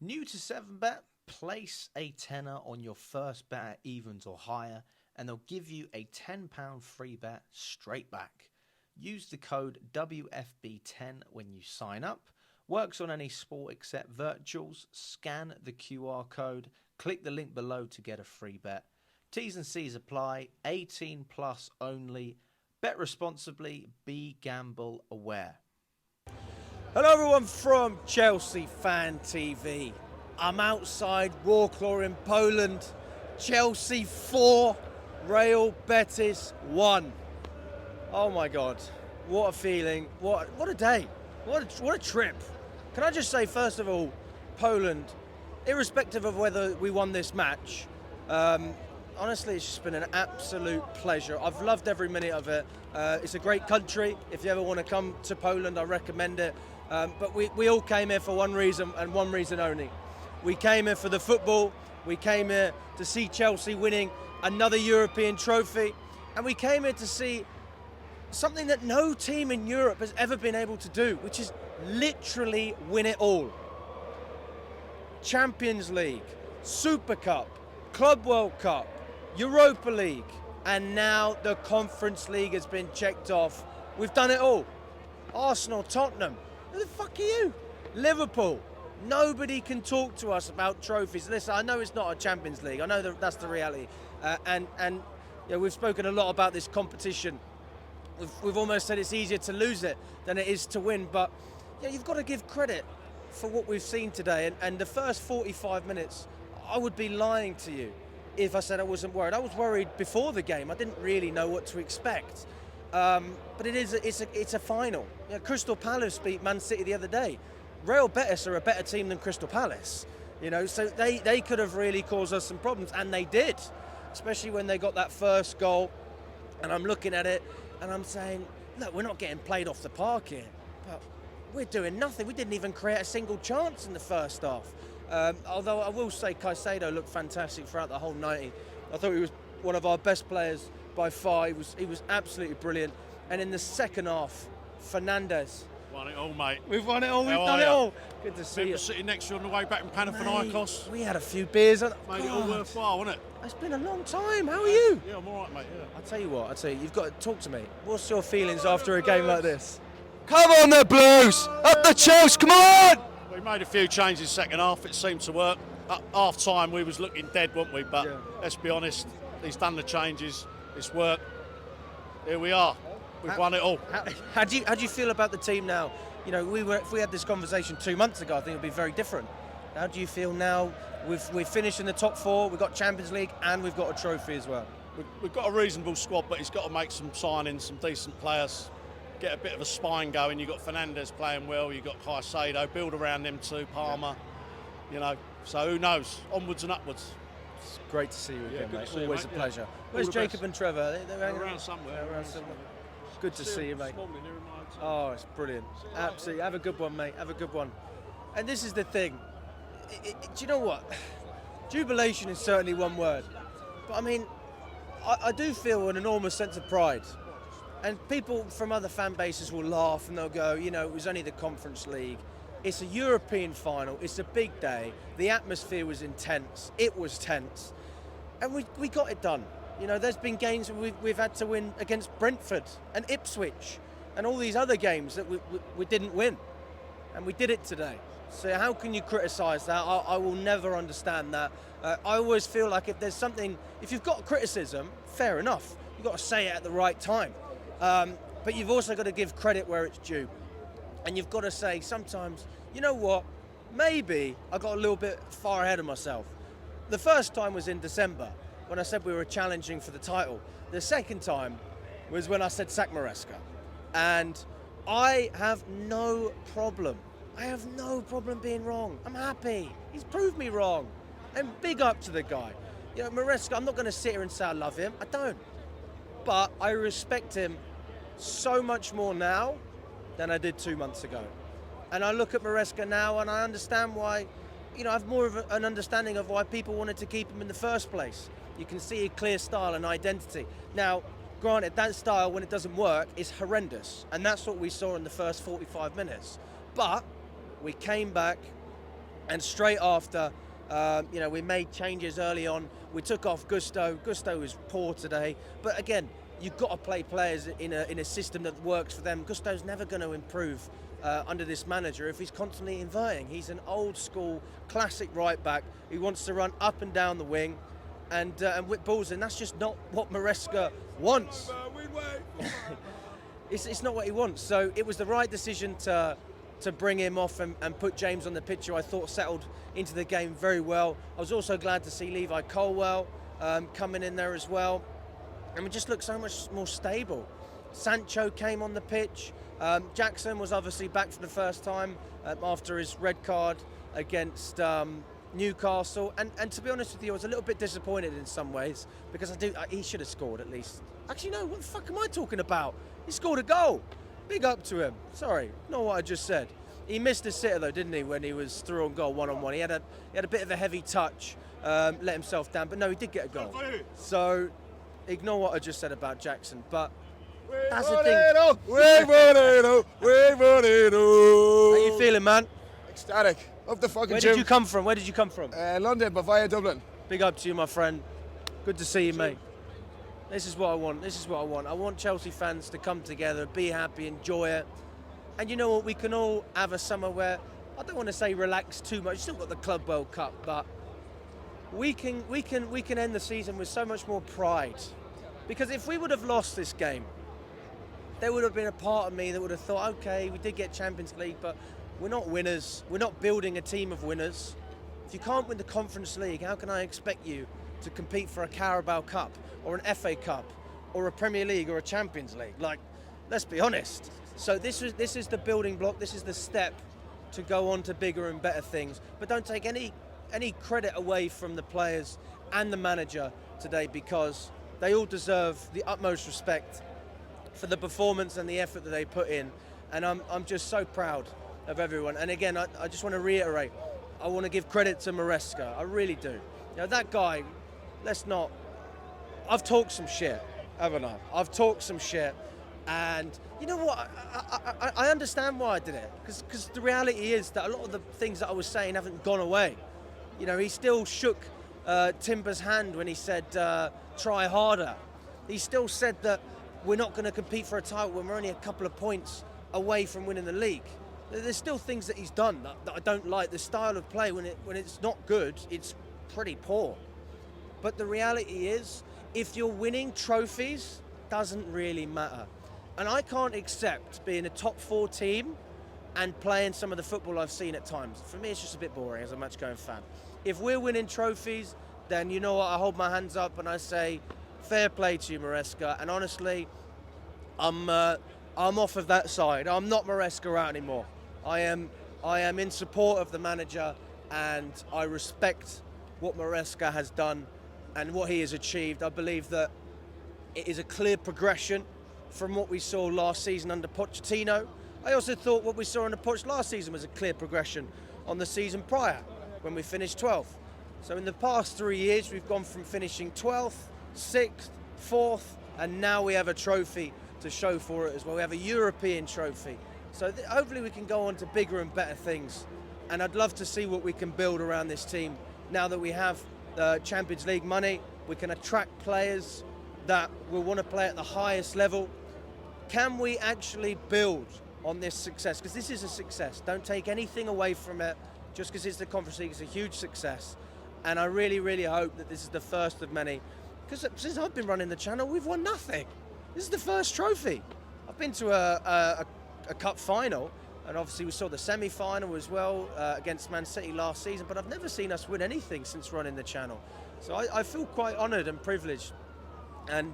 New to 7bet, place a tenner on your first bet at evens or higher, and they'll give you a £10 free bet straight back. Use the code WFB10 when you sign up. Works on any sport except virtuals. Scan the QR code. Click the link below to get a free bet. T's and C's apply. 18 plus only. Bet responsibly. Be gamble aware. Hello everyone from Chelsea Fan TV. I'm outside Wrocław in Poland. Chelsea 4, Real Betis 1. Oh my God, what a feeling, what a day, what a trip. Can I just say, first of all, Poland, irrespective of whether we won this match, honestly, it's just been an absolute pleasure. I've loved every minute of it. It's a great country. If you ever want to come to Poland, I recommend it. But we all came here for one reason and one reason only. We came here for the football. We came here to see Chelsea winning another European trophy. And we came here to see something that no team in Europe has ever been able to do, which is literally win it all. Champions League, Super Cup, Club World Cup, Europa League, and now the Conference League has been checked off. We've done it all. Arsenal, Tottenham, who the fuck are you? Liverpool. Nobody can talk to us about trophies. Listen, I know it's not a Champions League. I know that's the reality. And you know, we've spoken a lot about this competition. We've almost said it's easier to lose it than it is to win. But yeah, you've got to give credit for what we've seen today. And the first 45 minutes, I would be lying to you if I said I wasn't worried. I was worried before the game. I didn't really know what to expect. But it's a final. You know, Crystal Palace beat Man City the other day. Real Betis are a better team than Crystal Palace. You know, so they could have really caused us some problems, and they did. Especially when they got that first goal. And I'm looking at it and I'm saying, look, we're not getting played off the park here. But we're doing nothing. We didn't even create a single chance in the first half. Although I will say Caicedo looked fantastic throughout the whole 90. I thought he was one of our best players by far. He was absolutely brilliant. And in the second half, Fernandes. Won it all, mate. We've won it all. We've done it all. Good to see you. Sitting next to you on the way back from Panathinaikos. We had a few beers. Made it all worthwhile, wasn't it? It's been a long time. How are you? Yeah, I'm all right, mate. Yeah. I'll tell you, you've got to talk to me. What's your feelings after a game like this? Come on, the Blues! Up the Chelsea, come on! We made a few changes second half. It seemed to work. At half time, we was looking dead, weren't we? But let's be honest, he's done the changes. It's worked. Here we are. We've won it all. How do you feel about the team now? You know, if we had this conversation 2 months ago, I think it would be very different. How do you feel now? We've finished in the top 4, we've got Champions League, and we've got a trophy as well. We've got a reasonable squad, but he's got to make some signings, some decent players, get a bit of a spine going. You've got Fernandes playing well, you've got Caicedo, build around them too, Palmer, you know. So who knows? Onwards and upwards. It's great to see you again, mate. See Always you, mate. a pleasure. Yeah. Where's Jacob and Trevor? They're around somewhere. Good to see you, mate. Oh, it's brilliant. Absolutely. Have a good one, mate. Have a good one. And this is the thing. Do you know what? Jubilation is certainly one word. But I mean, I do feel an enormous sense of pride. And people from other fan bases will laugh and they'll go, you know, it was only the Conference League. It's a European final. It's a big day. The atmosphere was intense. It was tense. And we got it done. You know, there's been games we've had to win against Brentford and Ipswich and all these other games that we didn't win. And we did it today. So how can you criticise that? I will never understand that. I always feel like if you've got criticism, fair enough. You've got to say it at the right time. But you've also got to give credit where it's due. And you've got to say sometimes, you know what, maybe I got a little bit far ahead of myself. The first time was in December when I said we were challenging for the title. The second time was when I said sack MARESCA. And I have no problem. I have no problem being wrong. I'm happy. He's proved me wrong. And big up to the guy. You know, MARESCA, I'm not going to sit here and say I love him. I don't. But I respect him so much more now than I did 2 months ago. And I look at MARESCA now and I understand why, you know, I have more of an understanding of why people wanted to keep him in the first place. You can see a clear style and identity. Now, granted, that style, when it doesn't work, is horrendous. And that's what we saw in the first 45 minutes. But we came back And straight after, we made changes early on. We took off Gusto. Gusto was poor today. But again, you've got to play players in a system that works for them. Gusto's never going to improve under this manager if he's constantly inverting. He's an old school, classic right back who wants to run up and down the wing and whip balls in. That's just not what MARESCA wants. It's not what he wants. So it was the right decision to bring him off and put James on the pitch, who I thought settled into the game very well. I was also glad to see Levi Colwell coming in there as well. And we just looked so much more stable. Sancho came on the pitch. Jackson was obviously back for the first time after his red card against Newcastle. And to be honest with you, I was a little bit disappointed in some ways because he should have scored at least. Actually, no, what the fuck am I talking about? He scored a goal. Big up to him. Sorry, not what I just said. He missed a sitter though, didn't he, when he was through on goal one-on-one. He had a bit of a heavy touch, let himself down, but no, he did get a goal. So ignore what I just said about Jackson, but that's the thing. How you feeling, man? Ecstatic. Up the fucking Where gym. did you come from? London, but via Dublin. Big up to you, my friend. Good to see you, mate. This is what I want. I want Chelsea fans to come together, be happy, enjoy it. And you know what? We can all have a summer where, I don't want to say relax too much. Still got the Club World Cup, but we can end the season with so much more pride. Because if we would have lost this game, there would have been a part of me that would have thought, okay, we did get Champions League, but we're not winners. We're not building a team of winners. If you can't win the Conference League, how can I expect you to compete for a Carabao Cup or an FA Cup or a Premier League or a Champions League? Like, let's be honest. So this is the building block. This is the step to go on to bigger and better things. But don't take any credit away from the players and the manager today, because they all deserve the utmost respect for the performance and the effort that they put in. And I'm just so proud of everyone. And again, I just want to reiterate, I want to give credit to MARESCA. I really do. That guy, I've talked some shit, haven't I? I've talked some shit. And you know what? I understand why I did it. Because the reality is that a lot of the things that I was saying haven't gone away. He still shook Timber's hand when he said, try harder. He still said that we're not going to compete for a title when we're only a couple of points away from winning the league. There's still things that he's done that I don't like. The style of play, when it's not good, it's pretty poor. But the reality is, if you're winning trophies, doesn't really matter. And I can't accept being a top 4 team and playing some of the football I've seen at times. For me, it's just a bit boring as a match-going fan. If we're winning trophies, then you know what? I hold my hands up and I say, fair play to you, MARESCA. And honestly, I'm off of that side. I'm not MARESCA out anymore. I am in support of the manager, and I respect what MARESCA has done and what he has achieved. I believe that it is a clear progression from what we saw last season under Pochettino. I also thought what we saw under Poch last season was a clear progression on the season prior, when we finished 12th. So in the past 3 years, we've gone from finishing 12th, 6th, 4th, and now we have a trophy to show for it as well. We have a European trophy. So hopefully we can go on to bigger and better things. And I'd love to see what we can build around this team. Now that we have the Champions League money, we can attract players that will want to play at the highest level. Can we actually build on this success? Because this is a success. Don't take anything away from it just because it's the Conference League. It's a huge success. And I really, really hope that this is the first of many. Because since I've been running the channel, we've won nothing. This is the first trophy. I've been to a cup final, and obviously we saw the semi-final as well against Man City last season, but I've never seen us win anything since running the channel. So I feel quite honoured and privileged. And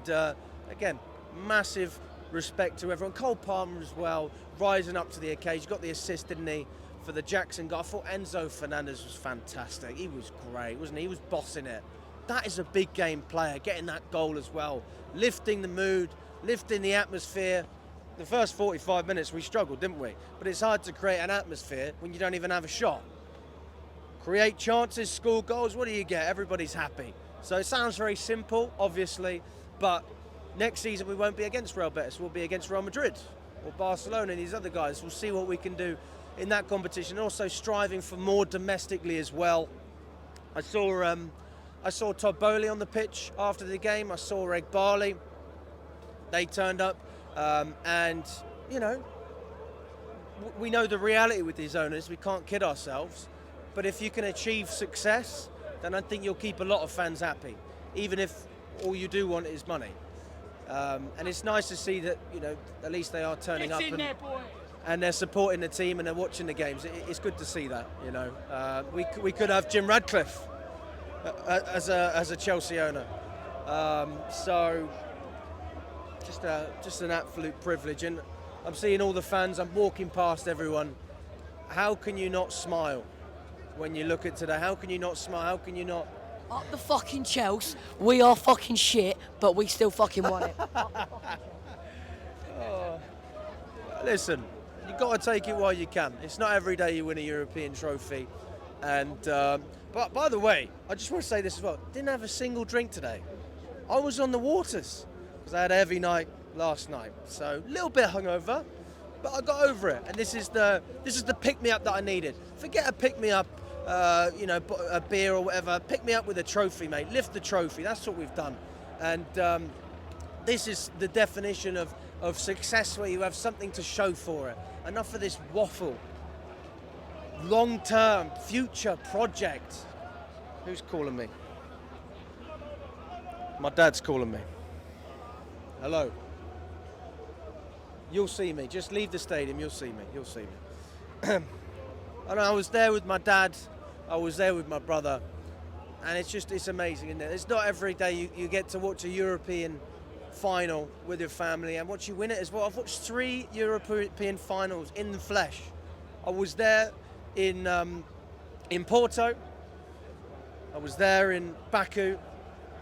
again, massive respect to everyone. Cole Palmer as well, rising up to the occasion. Got the assist, didn't he, for the Jackson goal. I thought Enzo Fernandez was fantastic. He was great, wasn't he? He was bossing it. That is a big game player, getting that goal as well. Lifting the mood, lifting the atmosphere. The first 45 minutes we struggled, didn't we? But it's hard to create an atmosphere when you don't even have a shot. Create chances, score goals, what do you get? Everybody's happy. So it sounds very simple, obviously, but next season we won't be against Real Betis, we'll be against Real Madrid or Barcelona and these other guys. We'll see what we can do in that competition, also striving for more domestically as well. I saw Todd Bowley on the pitch after the game. I saw Egg Barley. They turned up, and you know, we know the reality with these owners. We can't kid ourselves. But if you can achieve success, then I think you'll keep a lot of fans happy, even if all you do want is money. And it's nice to see that, you know, at least they are turning up and they're supporting the team and they're watching the games. It's good to see that, you know. We could have Jim Radcliffe as a Chelsea owner. So just an absolute privilege. And I'm seeing all the fans. I'm walking past everyone. How can you not smile when you look at today? How can you not smile? How can you not? Up the fucking Chelsea. We are fucking shit, but we still fucking won it. Listen, you've got to take it while you can. It's not every day you win a European trophy. And but by the way, I just want to say this as well. Didn't have a single drink today. I was on the waters because I had a heavy night last night. So a little bit hungover, but I got over it. And this is the pick me up that I needed. Forget a pick me up. You know, a beer or whatever. Pick me up with a trophy, mate. Lift the trophy. That's what we've done. And this is the definition of success, where you have something to show for it. Enough of this waffle. Long-term, future project. Who's calling me? My dad's calling me. Hello. You'll see me. Just leave the stadium. You'll see me. You'll see me. And I was there with my dad. I was there with my brother, and it's amazing, isn't it? It's not every day you get to watch a European final with your family and watch you win it as well. I've watched 3 European finals in the flesh. I was there in Porto, I was there in Baku,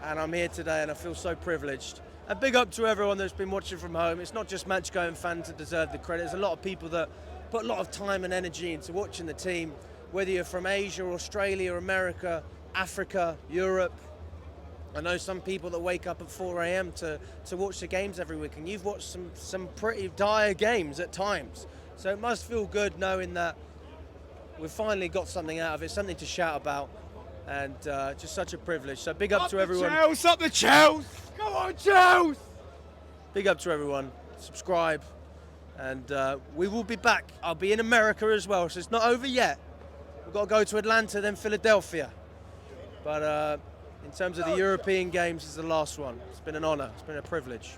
and I'm here today, and I feel so privileged. And big up to everyone that's been watching from home. It's not just match-going fans that deserve the credit. There's a lot of people that put a lot of time and energy into watching the team, whether you're from Asia, Australia, America, Africa, Europe. I know some people that wake up at 4 a.m. to watch the games every week, and you've watched some pretty dire games at times. So it must feel good knowing that we've finally got something out of it, something to shout about, and just such a privilege. So big up to everyone. Up the Chelsea! Come on, Chelsea! Big up to everyone. Subscribe. And we will be back. I'll be in America as well, so it's not over yet. We've got to go to Atlanta, then Philadelphia. But in terms of the European games, it's the last one. It's been an honour. It's been a privilege.